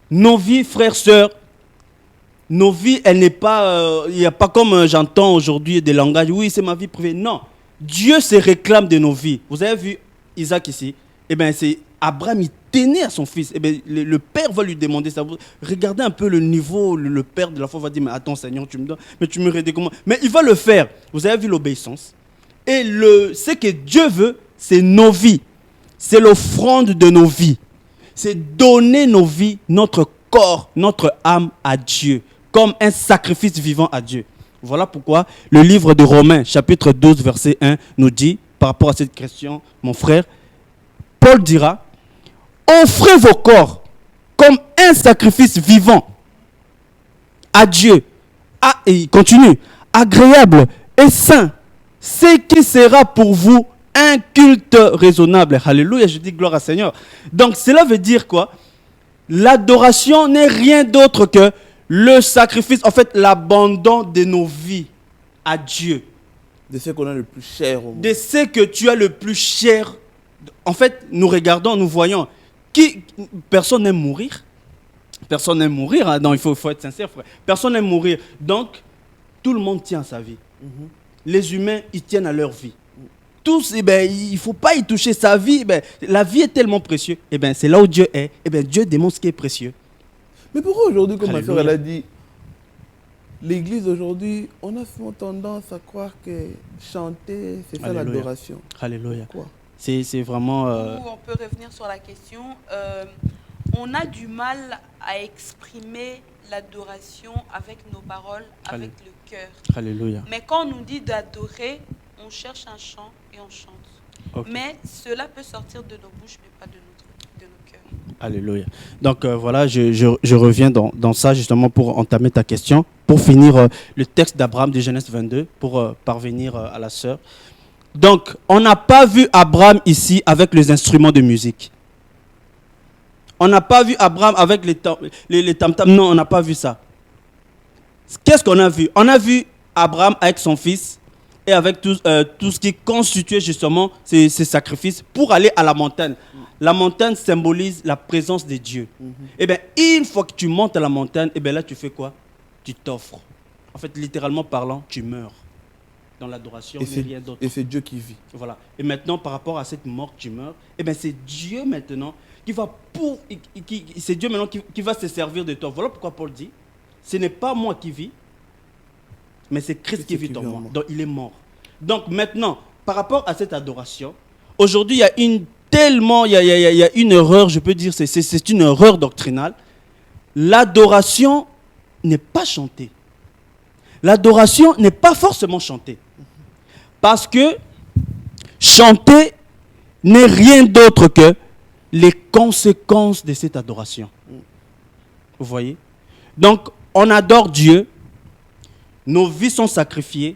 Nos vies, frères, sœurs, nos vies, elle n'est pas... Il n'y a pas comme j'entends aujourd'hui des langages, oui, c'est ma vie privée. Non. Dieu se réclame de nos vies. Vous avez vu Isaac ici? Eh bien, c'est Abraham, il tenait à son fils. Eh bien, le père va lui demander ça. Regardez un peu le niveau, le père de la foi va dire, mais attends Seigneur, tu me donnes, mais tu me redis comment? Mais il va le faire. Vous avez vu l'obéissance? Et ce que Dieu veut, c'est nos vies. C'est l'offrande de nos vies. C'est donner nos vies, notre corps, notre âme à Dieu, comme un sacrifice vivant à Dieu. Voilà pourquoi le livre de Romains, chapitre 12, verset 1, nous dit, par rapport à cette question, mon frère, Paul dira, offrez vos corps comme un sacrifice vivant à Dieu. Et il continue, agréable et saint, ce qui sera pour vous un culte raisonnable. Alléluia, je dis gloire à Seigneur. Donc cela veut dire quoi? L'adoration n'est rien d'autre que le sacrifice, en fait l'abandon de nos vies à Dieu. De ce qu'on a le plus cher au monde. De ce que tu as le plus cher. En fait, nous regardons, nous voyons. Personne n'aime mourir. Personne n'aime mourir. Hein? Non, il faut être sincère, frère. Personne n'aime mourir. Donc, tout le monde tient à sa vie. Les humains, ils tiennent à leur vie. Tous, il ne faut pas y toucher sa vie. La vie est tellement précieuse. C'est là où Dieu est. Dieu démontre ce qui est précieux. Mais pourquoi aujourd'hui, comme Alléluia. ma soeur elle a dit, l'église aujourd'hui, on a souvent tendance à croire que chanter, c'est ça Alléluia. l'adoration. Alléluia. Pourquoi? C'est vraiment... Ou on peut revenir sur la question. On a du mal à exprimer l'adoration avec nos paroles, avec le cœur. Alléluia. Mais quand on nous dit d'adorer, on cherche un chant et on chante. Ok. Mais cela peut sortir de nos bouches, mais pas de nos cœurs. Alléluia. Donc voilà, je reviens dans ça justement pour entamer ta question. Pour finir le texte d'Abraham de Genèse 22, pour parvenir à la sœur. Donc, on n'a pas vu Abraham ici avec les instruments de musique. On n'a pas vu Abraham avec les tam-tams. Non, on n'a pas vu ça. Qu'est-ce qu'on a vu? On a vu Abraham avec son fils et avec tout ce qui constituait justement ces sacrifices pour aller à la montagne. La montagne symbolise la présence de Dieu. Eh bien, une fois que tu montes à la montagne, eh bien là, tu fais quoi? Tu t'offres. En fait, littéralement parlant, tu meurs. Dans l'adoration, il n'y a rien d'autre. Et c'est Dieu qui vit. Voilà. Et maintenant, par rapport à cette mort que tu meurs, eh bien, c'est Dieu maintenant qui va c'est Dieu maintenant qui va se servir de toi. Voilà pourquoi Paul dit, ce n'est pas moi qui vis, mais c'est Christ qui vit en moi. Donc, il est mort. Donc, maintenant, par rapport à cette adoration, aujourd'hui, il y a une erreur, je peux dire, c'est une erreur doctrinale. L'adoration n'est pas chantée. L'adoration n'est pas forcément chantée. Parce que chanter n'est rien d'autre que les conséquences de cette adoration. Vous voyez? Donc, on adore Dieu, nos vies sont sacrifiées,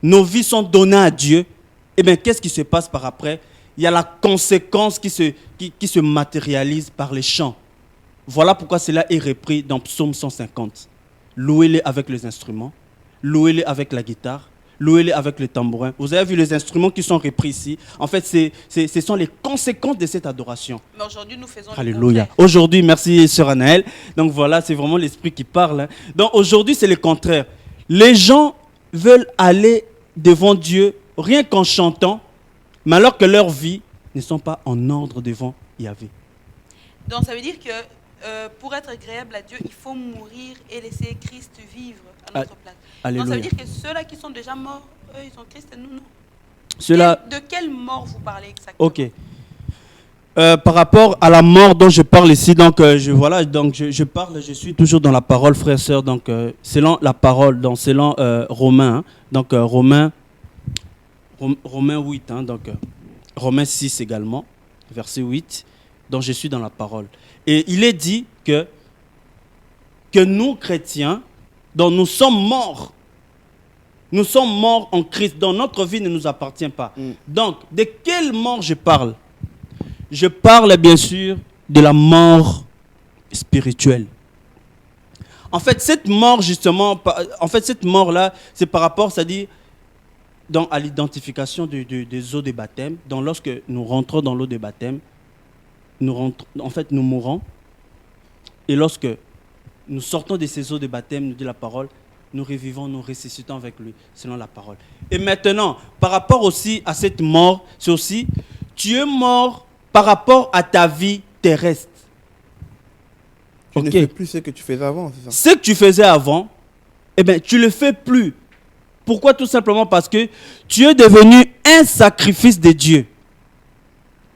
nos vies sont données à Dieu. Et bien, qu'est-ce qui se passe par après? Il y a la conséquence qui se matérialise par les chants. Voilà pourquoi cela est repris dans Psaume 150. Louez-les avec les instruments, louez-les avec la guitare, louez-les avec le tambourin. Vous avez vu les instruments qui sont repris ici. En fait, ce sont les conséquences de cette adoration. Mais aujourd'hui, nous faisons Alléluia. Aujourd'hui, merci Sœur Anaëlle. Donc voilà, c'est vraiment l'esprit qui parle. Hein. Donc aujourd'hui, c'est le contraire. Les gens veulent aller devant Dieu rien qu'en chantant, mais alors que leurs vies ne sont pas en ordre devant Yahvé. Donc ça veut dire que pour être agréable à Dieu, il faut mourir et laisser Christ vivre à notre place. Alléluia. Donc ça veut dire que ceux-là qui sont déjà morts, eux, ils ont Christ et nous, non. De quelle mort vous parlez exactement? Ok. Par rapport à la mort dont je parle ici, donc je parle, je suis toujours dans la parole, frères et sœurs, donc selon la parole, donc selon Romains, hein, donc Romains 8, hein, donc Romains 6 également, verset 8, donc je suis dans la parole. Et il est dit que nous, chrétiens, dont nous sommes morts Nous sommes morts en Christ, donc notre vie ne nous appartient pas. Donc, de quelle mort je parle? Je parle bien sûr de la mort spirituelle. En fait, cette mort, justement, cette mort-là, c'est par rapport, c'est-à-dire, à l'identification des eaux de baptême. Donc, lorsque nous rentrons dans l'eau de baptême, nous mourons. Et lorsque nous sortons de ces eaux de baptême, nous dit la parole, nous revivons, nous ressuscitons avec lui, selon la parole. Et maintenant, par rapport aussi à cette mort, c'est aussi, tu es mort par rapport à ta vie terrestre. Tu ne fais plus ce que tu faisais avant, c'est ça? Ce que tu faisais avant, eh bien, tu ne le fais plus. Pourquoi? Tout simplement parce que tu es devenu un sacrifice de Dieu.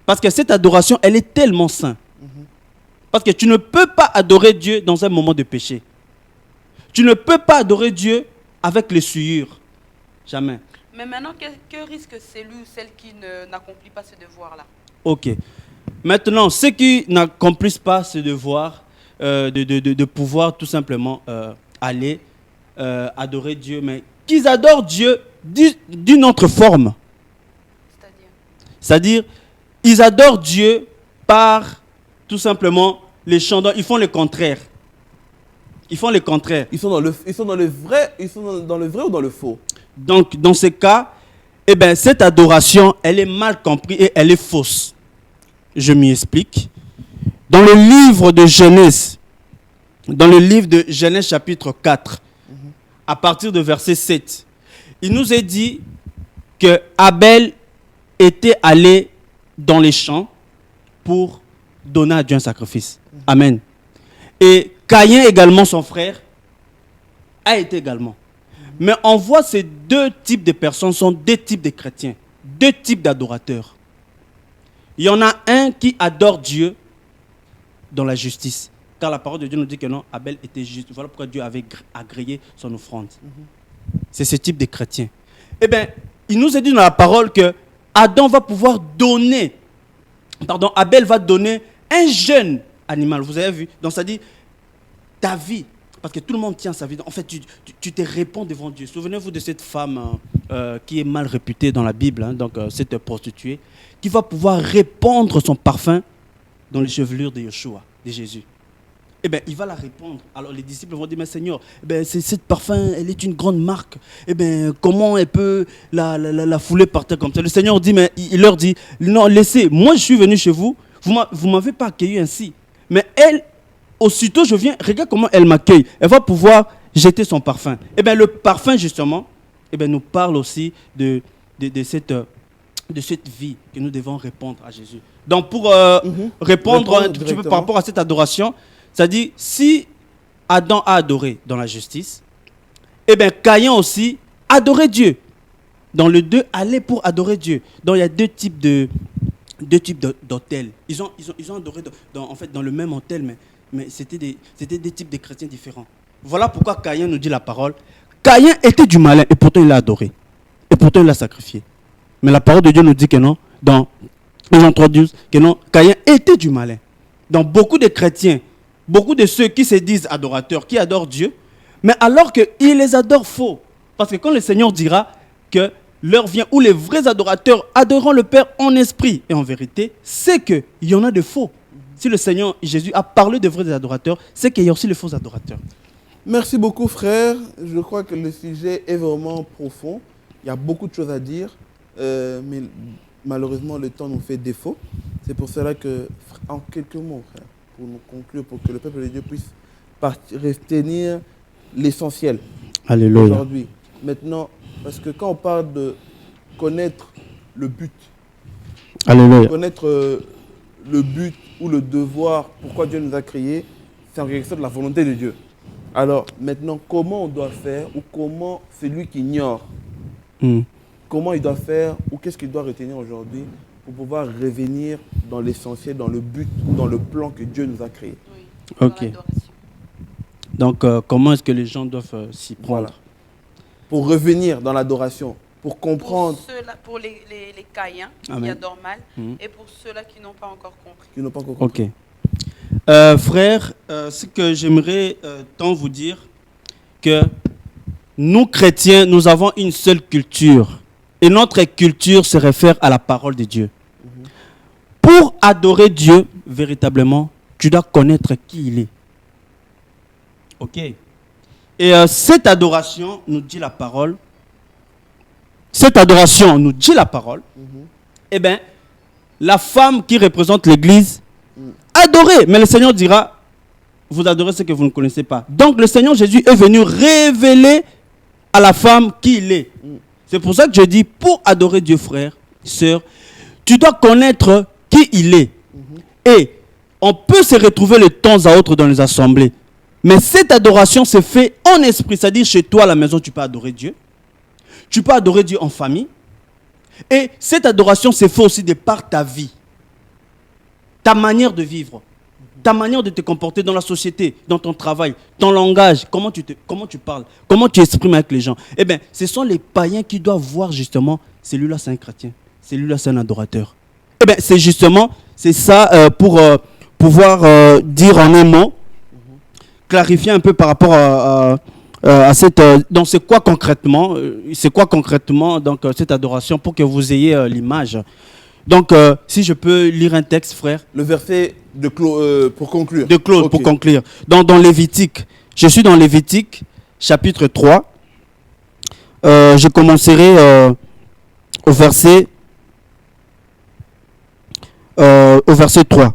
Parce que cette adoration, elle est tellement sainte. Parce que tu ne peux pas adorer Dieu dans un moment de péché. Tu ne peux pas adorer Dieu avec les souillures. Jamais. Mais maintenant, que risque celui ou celle qui n'accomplit pas ce devoir-là? Ok. Maintenant, ceux qui n'accomplissent pas ce devoir, de pouvoir tout simplement aller adorer Dieu, mais qu'ils adorent Dieu d'une autre forme. C'est-à-dire, ils adorent Dieu par tout simplement les chants. Ils font le contraire. Ils font le contraire. Ils sont dans le vrai ou dans le faux? Donc, dans ce cas, eh ben, cette adoration, elle est mal comprise et elle est fausse. Je m'y explique. Dans le livre de Genèse chapitre 4, à partir de verset 7, il nous est dit que Abel était allé dans les champs pour donner à Dieu un sacrifice. Amen. Et Caïn également, son frère, a été également. Mais on voit ces deux types de personnes sont deux types de chrétiens, deux types d'adorateurs. Il y en a un qui adore Dieu dans la justice. Car la parole de Dieu nous dit que non, Abel était juste. Voilà pourquoi Dieu avait agréé son offrande. C'est ce type de chrétien. Eh bien, il nous est dit dans la parole que Abel va donner un jeune animal. Vous avez vu? Donc ça dit, ta vie, parce que tout le monde tient sa vie. En fait, tu te répands devant Dieu. Souvenez-vous de cette femme qui est mal réputée dans la Bible, cette prostituée, qui va pouvoir répandre son parfum dans les chevelures de Yeshua, de Jésus. Eh bien, il va la répandre. Alors les disciples vont dire, mais Seigneur, cette parfum, elle est une grande marque. Eh bien, comment elle peut la fouler par terre comme ça? Le Seigneur dit, mais il leur dit, non, laissez, moi je suis venu chez vous, vous ne m'avez pas accueilli ainsi. Mais elle, aussitôt je viens, regarde comment elle m'accueille. Elle va pouvoir jeter son parfum. Eh bien, le parfum, justement, nous parle aussi de cette vie que nous devons répondre à Jésus. Donc, pour répondre un petit peu par rapport à cette adoration, c'est-à-dire, si Adam a adoré dans la justice, eh bien, Caïn aussi adorait Dieu. Dans le 2, aller pour adorer Dieu. Donc, il y a deux types d'autels. Ils ont adoré dans le même autel, mais c'était des types de chrétiens différents. Voilà pourquoi Caïn nous dit la parole. Caïn était du malin et pourtant il l'a adoré. Et pourtant il l'a sacrifié. Mais la parole de Dieu nous dit que non, dans Jean 3,12, que non, Caïn était du malin. Donc beaucoup de chrétiens, beaucoup de ceux qui se disent adorateurs, qui adorent Dieu, mais alors qu'ils les adorent faux. Parce que quand le Seigneur dira que l'heure vient où les vrais adorateurs adoreront le Père en esprit et en vérité, c'est qu'il y en a de faux. Si le Seigneur Jésus a parlé de vrais adorateurs, c'est qu'il y a aussi les faux adorateurs. Merci beaucoup, frère. Je crois que le sujet est vraiment profond. Il y a beaucoup de choses à dire, mais malheureusement, le temps nous fait défaut. C'est pour cela que, en quelques mots, frère, pour nous conclure, pour que le peuple de Dieu puisse retenir l'essentiel. Alléluia. Aujourd'hui. Maintenant, parce que quand on parle de connaître le but, Alléluia. Connaître le but ou le devoir, pourquoi Dieu nous a créés, c'est en quelque sorte la volonté de Dieu. Alors, maintenant, comment on doit faire, ou comment celui qui ignore, comment il doit faire, ou qu'est-ce qu'il doit retenir aujourd'hui pour pouvoir revenir dans l'essentiel, dans le but, dans le plan que Dieu nous a créé. Oui, ok. Donc, comment est-ce que les gens doivent s'y prendre? Voilà. Pour revenir dans l'adoration, pour comprendre. Pour les Caïens qui adorent mal, et pour ceux-là qui n'ont pas encore compris. Qui n'ont pas encore compris. Ok. Frère, ce que j'aimerais tant vous dire, que nous chrétiens, nous avons une seule culture. Et notre culture se réfère à la parole de Dieu. Pour adorer Dieu, véritablement, tu dois connaître qui il est. Ok. Et cette adoration, nous dit la parole, eh bien, la femme qui représente l'Église, adorer. Mais le Seigneur dira, vous adorez ce que vous ne connaissez pas. Donc le Seigneur Jésus est venu révéler à la femme qui il est. C'est pour ça que je dis, pour adorer Dieu, frère, sœur, tu dois connaître qui il est. Et on peut se retrouver de temps à autre dans les assemblées. Mais cette adoration se fait en esprit. C'est-à-dire, chez toi, à la maison, tu peux adorer Dieu. Tu peux adorer Dieu en famille. Et cette adoration se fait aussi de par ta vie. Ta manière de vivre. Ta manière de te comporter dans la société, dans ton travail, ton langage, comment tu parles, comment tu exprimes avec les gens. Eh bien, ce sont les païens qui doivent voir justement, celui-là c'est un chrétien, celui-là c'est un adorateur. Eh bien, c'est ça pour pouvoir dire en un mot, clarifier un peu par rapport à cette... donc c'est quoi concrètement donc, cette adoration pour que vous ayez l'image. Donc, si je peux lire un texte, frère. Le verset pour conclure. De Claude, okay. Pour conclure. Dans Lévitique. Je suis dans Lévitique, chapitre 3. Je commencerai au verset 3.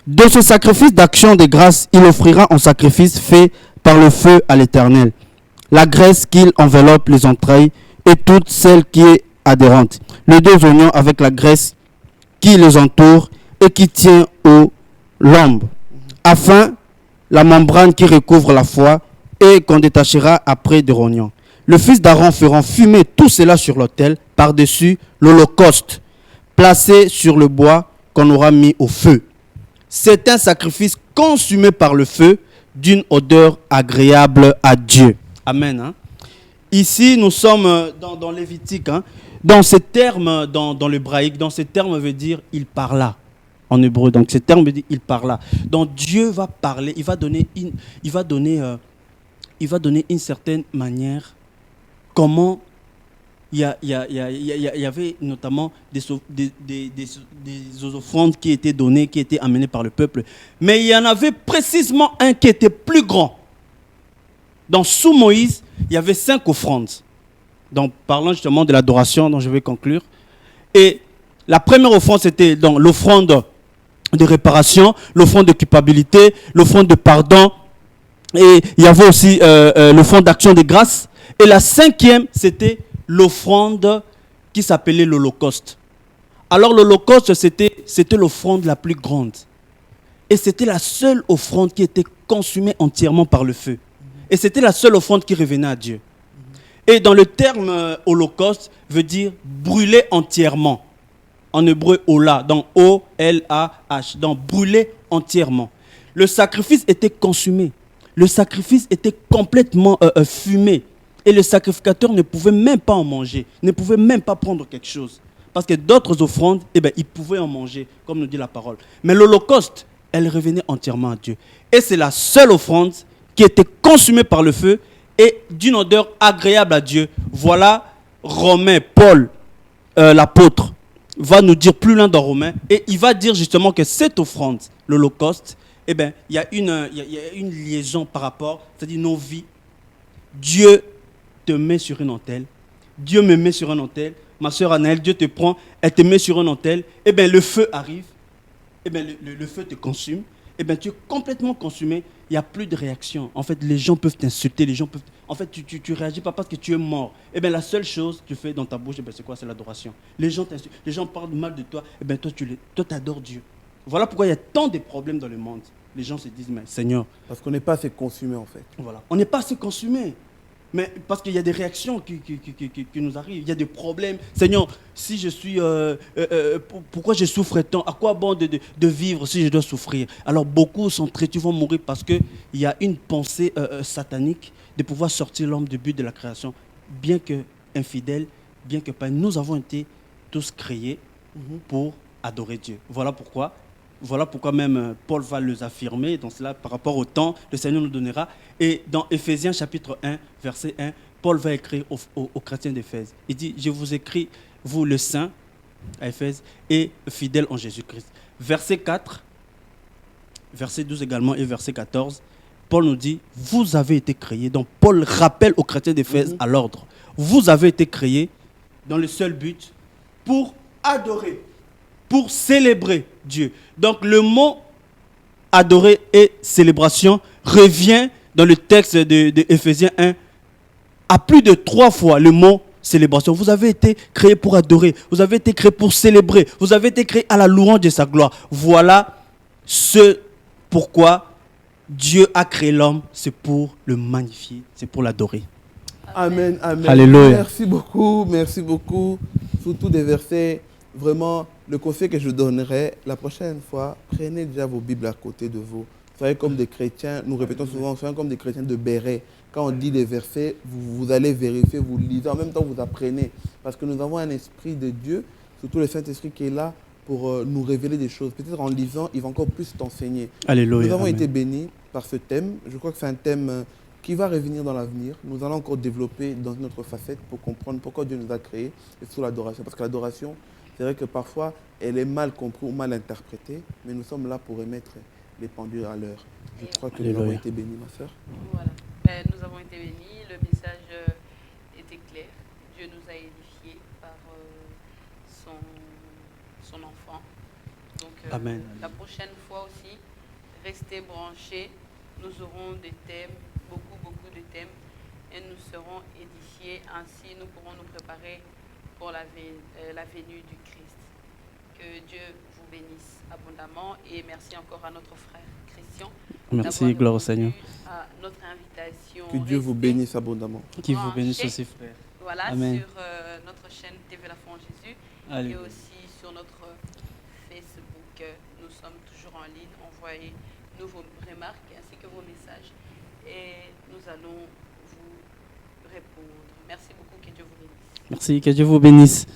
De ce sacrifice d'action de grâce, il offrira en sacrifice fait par le feu à l'Éternel la graisse qu'il enveloppe les entrailles et toute celle qui est adhérente, les 2 oignons avec la graisse qui les entoure et qui tient aux lombes, afin la membrane qui recouvre la foi et qu'on détachera après des rognons. Le fils d'Aaron fera fumer tout cela sur l'autel par-dessus l'holocauste, placé sur le bois qu'on aura mis au feu. C'est un sacrifice consumé par le feu d'une odeur agréable à Dieu. Amen. Hein? Ici, nous sommes dans Lévitique. Hein? Dans ces termes, dans l'hébraïque, dans ces termes veut dire « il parla » en hébreu. Donc, ces termes veut dire « il parla ». Donc, Dieu va parler, il va donner une certaine manière comment il y avait notamment des offrandes qui étaient données, qui étaient amenées par le peuple. Mais il y en avait précisément un qui était plus grand. Sous Moïse, il y avait 5 offrandes. Donc, parlant justement de l'adoration dont je vais conclure. Et la première offrande, c'était l'offrande de réparation, l'offrande de culpabilité, l'offrande de pardon. Et il y avait aussi l'offrande d'action de grâce. Et la 5e, c'était l'offrande qui s'appelait l'Holocauste. Alors l'Holocauste, c'était l'offrande la plus grande. Et c'était la seule offrande qui était consumée entièrement par le feu. Et c'était la seule offrande qui revenait à Dieu. Et dans le terme holocauste, veut dire brûler entièrement. En hébreu, Ola, donc O-L-A-H, donc brûler entièrement. Le sacrifice était consumé. Le sacrifice était complètement fumé. Et le sacrificateur ne pouvait même pas en manger, ne pouvait même pas prendre quelque chose. Parce que d'autres offrandes, il pouvait en manger, comme nous dit la parole. Mais l'Holocauste, elle revenait entièrement à Dieu. Et c'est la seule offrande qui était consumée par le feu et d'une odeur agréable à Dieu. Voilà, Romain, Paul, l'apôtre, va nous dire plus loin dans Romains, et il va dire justement que cette offrande, l'Holocauste, il y a une liaison par rapport, c'est-à-dire nos vies. Dieu te met sur une autel, Dieu me met sur un autel, ma soeur Anaëlle, Dieu te prend, elle te met sur un autel, le feu arrive, le feu te consume, tu es complètement consumé, il n'y a plus de réaction. En fait, les gens peuvent t'insulter, en fait, tu réagis pas parce que tu es mort. La seule chose que tu fais dans ta bouche, c'est quoi? C'est l'adoration. Les gens t'insultent, les gens parlent mal de toi, toi, tu adores Dieu. Voilà pourquoi il y a tant de problèmes dans le monde. Les gens se disent, mais Seigneur... Parce qu'on n'est pas assez consumé, en fait. Voilà, on n'est pas assez consumé. Mais parce qu'il y a des réactions qui nous arrivent, il y a des problèmes. Seigneur, si je suis... pourquoi je souffre tant? À quoi bon de vivre si je dois souffrir? Alors beaucoup sont traités, vont mourir parce qu'il y a une pensée satanique de pouvoir sortir l'homme du but de la création. Bien que infidèle, nous avons été tous créés pour adorer Dieu. Voilà pourquoi voilà pourquoi même Paul va les affirmer. Donc cela, par rapport au temps, le Seigneur nous donnera. Et dans Éphésiens chapitre 1, verset 1, Paul va écrire aux chrétiens d'Éphèse. Il dit, je vous écris, vous le saint, à Éphèse, et fidèles en Jésus-Christ. Verset 4, verset 12 également et verset 14, Paul nous dit, vous avez été créés. Donc Paul rappelle aux chrétiens d'Éphèse à l'ordre. Vous avez été créés dans le seul but pour adorer, pour célébrer Dieu. Donc le mot adorer et célébration revient dans le texte de Éphésiens 1 à plus de 3 fois le mot célébration. Vous avez été créés pour adorer, vous avez été créés pour célébrer, vous avez été créés à la louange de sa gloire. Voilà ce pourquoi Dieu a créé l'homme, c'est pour le magnifier, c'est pour l'adorer. Amen, amen. Alléluia. Merci beaucoup. Surtout des versets, vraiment, le conseil que je donnerai la prochaine fois, prenez déjà vos Bibles à côté de vous. Soyez comme des chrétiens, nous répétons souvent, soyez comme des chrétiens de béret. Quand on dit les versets, vous allez vérifier, vous lisez, en même temps vous apprenez. Parce que nous avons un esprit de Dieu, surtout le Saint-Esprit qui est là pour nous révéler des choses. Peut-être en lisant, il va encore plus t'enseigner. Alléluia. Nous avons Amen. été bénis par ce thème. Je crois que c'est un thème qui va revenir dans l'avenir. Nous allons encore développer dans notre facette pour comprendre pourquoi Dieu nous a créés et sur l'adoration. Parce que l'adoration, c'est vrai que parfois, elle est mal comprise ou mal interprétée, mais nous sommes là pour remettre les pendules à l'heure. Je crois que nous avons Alléluia. été bénis, ma sœur. Voilà. Nous avons été bénis, le message était clair. Dieu nous a édifiés par son enfant. Donc, Amen. la prochaine fois aussi, restez branchés. Nous aurons des thèmes, beaucoup de thèmes, et nous serons édifiés. Ainsi, nous pourrons nous préparer pour la venue du Christ. Que Dieu vous bénisse abondamment et merci encore à notre frère Christian. Merci, gloire au Seigneur. À notre invitation. Que Dieu vous bénisse abondamment. Qui vous bénisse aussi, frère. Voilà, Amen. sur notre chaîne TV La Foi en Jésus Allez. et aussi sur notre Facebook. Nous sommes toujours en ligne. Envoyez nous vos remarques ainsi que vos messages et nous allons vous répondre. Merci beaucoup, que Dieu vous bénisse. Merci, que Dieu vous bénisse.